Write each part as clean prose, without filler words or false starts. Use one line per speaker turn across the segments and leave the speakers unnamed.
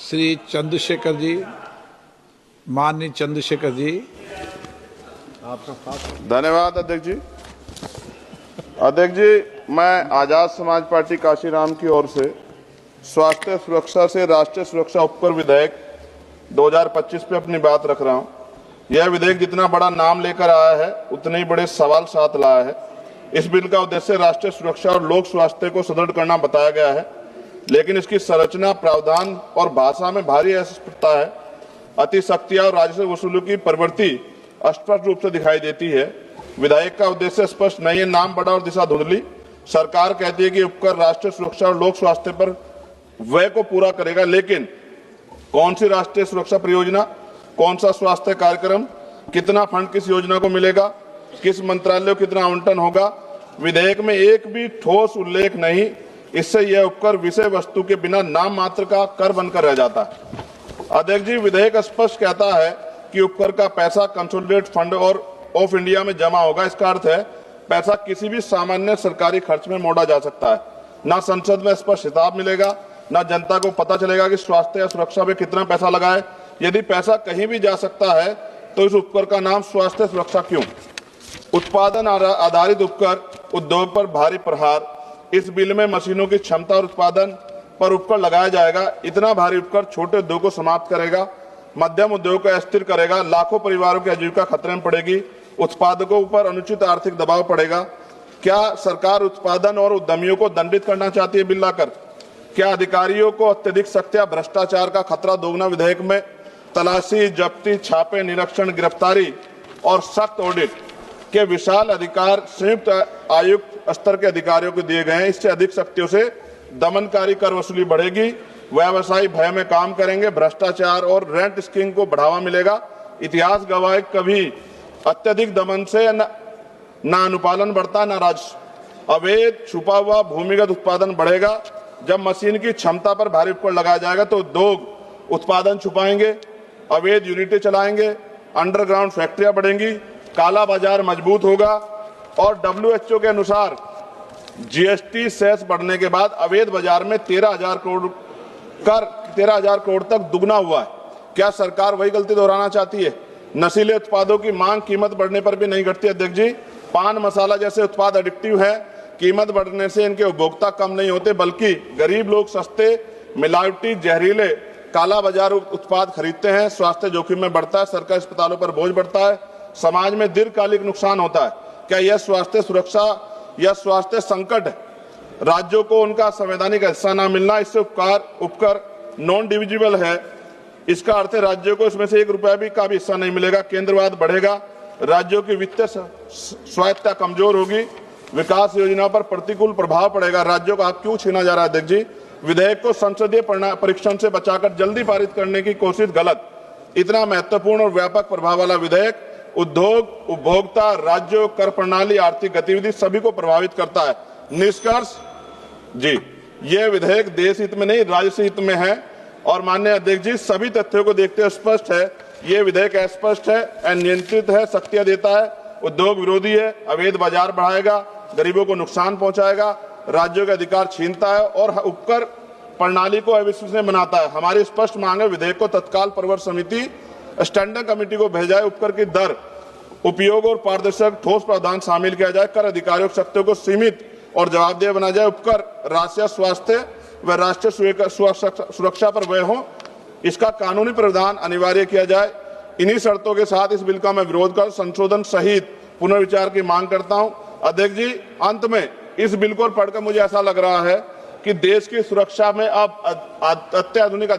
श्री चंद्रशेखर जी, माननीय चंद्रशेखर जी।
धन्यवाद अध्यक्ष जी। अध्यक्ष जी, मैं आजाद समाज पार्टी काशीराम की ओर से स्वास्थ्य सुरक्षा से राष्ट्रीय सुरक्षा उपकर विधेयक 2025 पे अपनी बात रख रहा हूं। यह विधेयक जितना बड़ा नाम लेकर आया है उतने ही बड़े सवाल साथ लाया है। इस बिल का उद्देश्य राष्ट्रीय सुरक्षा और लोक स्वास्थ्य को सुदृढ़ करना बताया गया है, लेकिन इसकी संरचना, प्रावधान और भाषा में भारी अस्पष्टता है। अतिशक्तियां और राजस्व वसूली की प्रवृत्ति स्पष्ट रूप से दिखाई देती है। विधेयक का उद्देश्य स्पष्ट नहीं है, नाम बड़ा और दिशा धुंधली। सरकार कहती है कि उपकर राष्ट्रीय सुरक्षा और लोक स्वास्थ्य पर व्यय को पूरा करेगा, लेकिन कौन सी राष्ट्रीय सुरक्षा परियोजना, कौन सा स्वास्थ्य कार्यक्रम, कितना फंड किस योजना को मिलेगा, किस मंत्रालय को कितना आवंटन होगा, विधेयक में एक भी ठोस उल्लेख नहीं। इससे यह उपकर विषय वस्तु के बिना नाम मात्र का कर बनकर रह जाता है। अध्यक्ष जी, विधेयक स्पष्ट कहता है कि उपकर का पैसा कंसोलिडेटेड फंड और ऑफ इंडिया में जमा होगा। इसका अर्थ है पैसा किसी भी सामान्य सरकारी खर्च में मोड़ा जा सकता है। ना संसद में स्पष्ट हिसाब मिलेगा, ना जनता को पता चलेगा कि स्वास्थ्य या सुरक्षा में कितना पैसा लगा है। यदि पैसा कहीं भी जा सकता है तो इस उपकर का नाम स्वास्थ्य सुरक्षा क्यों? उत्पादन आधारित उपकर, उद्योग पर भारी प्रहार। इस बिल में मशीनों की क्षमता और उत्पादन पर उपकर लगाया जाएगा। इतना भारी उपकर छोटे उद्योग को समाप्त करेगा, मध्यम उद्योग को अस्थिर करेगा, लाखों परिवारों की आजीविका खतरे में पड़ेगी, उत्पादकों पर अनुचित आर्थिक दबाव पड़ेगा। क्या सरकार उत्पादन और उद्यमियों को दंडित करना चाहती है बिल लाकर? क्या अधिकारियों को अत्यधिक सख्त या भ्रष्टाचार का खतरा दोगुना? विधेयक में तलाशी, जब्ती, छापे, निरीक्षण, गिरफ्तारी और सख्त ऑडिट के विशाल अधिकार संयुक्त आयुक्त स्तर के अधिकारियों को दिए गए हैं। इससे अधिक शक्तियों से दमनकारी कर वसूली बढ़ेगी, व्यवसायी भय में काम करेंगे, भ्रष्टाचार और रेंट स्कीम को बढ़ावा मिलेगा। इतिहास गवाह कभी अत्यधिक दमन से न अनुपालन बढ़ता, न राजस्व। अवैध छुपा हुआ भूमिगत उत्पादन बढ़ेगा। जब मशीन की क्षमता पर भारी उपकर लगाया जाएगा तो उद्योग उत्पादन छुपाएंगे, अवैध यूनिटें चलाएंगे, अंडरग्राउंड फैक्ट्रियां बढ़ेंगी, काला बाजार मजबूत होगा और WHO के अनुसार GST सेस बढ़ने के बाद अवैध बाजार में 13,000 करोड़ तक दुगना हुआ है। क्या सरकार वही गलती दोहराना चाहती है? नशीले उत्पादों की मांग कीमत बढ़ने पर भी नहीं घटती। अध्यक्ष जी, पान मसाला जैसे उत्पाद एडिक्टिव है। कीमत बढ़ने से इनके उपभोक्ता कम नहीं होते, बल्कि गरीब लोग सस्ते, मिलावटी, जहरीले, काला बाजार उत्पाद खरीदते हैं। स्वास्थ्य जोखिम में बढ़ता है, सरकारी अस्पतालों पर बोझ बढ़ता है, समाज में दीर्घकालिक नुकसान होता है। क्या यह स्वास्थ्य सुरक्षा या स्वास्थ्य संकट है? राज्यों को उनका संवैधानिक हिस्सा न मिलना, इससे उपकर नॉन डिविजिबल है। इसका अर्थ है राज्यों को इसमें से ₹1 का भी हिस्सा नहीं मिलेगा। केंद्रवाद बढ़ेगा, राज्यों की वित्तीय स्वायत्तता कमजोर होगी, विकास योजनाओं पर प्रतिकूल प्रभाव पड़ेगा। राज्यों का हक क्यों छीना जा रहा है? अध्यक्ष जी, विधेयक को संसदीय परीक्षण से बचाकर जल्दी पारित करने की कोशिश गलत। इतना महत्वपूर्ण और व्यापक प्रभाव वाला विधेयक उद्योग, उपभोक्ता, राज्यों, कर प्रणाली, आर्थिक गतिविधि सभी को प्रभावित करता है। निष्कर्ष जी, यह विधेयक देश हित में नहीं राज्य हित में है। और माननीय अध्यक्ष जी, सभी तथ्यों को देखते हुए स्पष्ट है यह विधेयक अस्पष्ट है, अनियंत्रित है, शक्तियां देता है, उद्योग विरोधी है, अवैध बाजार बढ़ाएगा, गरीबों को नुकसान पहुंचाएगा, राज्यों के अधिकार छीनता है और उपकर प्रणाली को अविश्वसनीय बनाता है। हमारी स्पष्ट मांग है विधेयक को तत्काल प्रवर समिति स्टैंडिंग कमेटी को भेजा जाए। उपकर की दर, उपयोग और पारदर्शक ठोस प्रावधान शामिल किया जाए। कर अधिकारियों की शक्तियों को सीमित और जवाबदेह बनाया जाए। उपकर राष्ट्रीय स्वास्थ्य व राष्ट्रीय सुरक्षा पर व्यय हो, इसका कानूनी प्रावधान अनिवार्य किया जाए। इन्हीं शर्तों के साथ इस बिल का मैं विरोध कर संशोधन सहित पुनर्विचार की मांग करता हूं। अध्यक्ष जी, अंत में इस बिल को पढ़कर मुझे ऐसा लग रहा है कि देश की सुरक्षा में अब अत्याधुनिक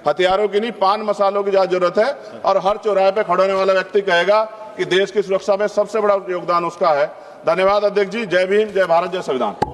हथियारों की नहीं, पान मसालों की ज्यादा जरूरत है। और हर चौराहे पे खड़े होने वाला व्यक्ति कहेगा कि देश की सुरक्षा में सबसे बड़ा योगदान उसका है। धन्यवाद अध्यक्ष जी। जय भीम, जय भारत, जय संविधान।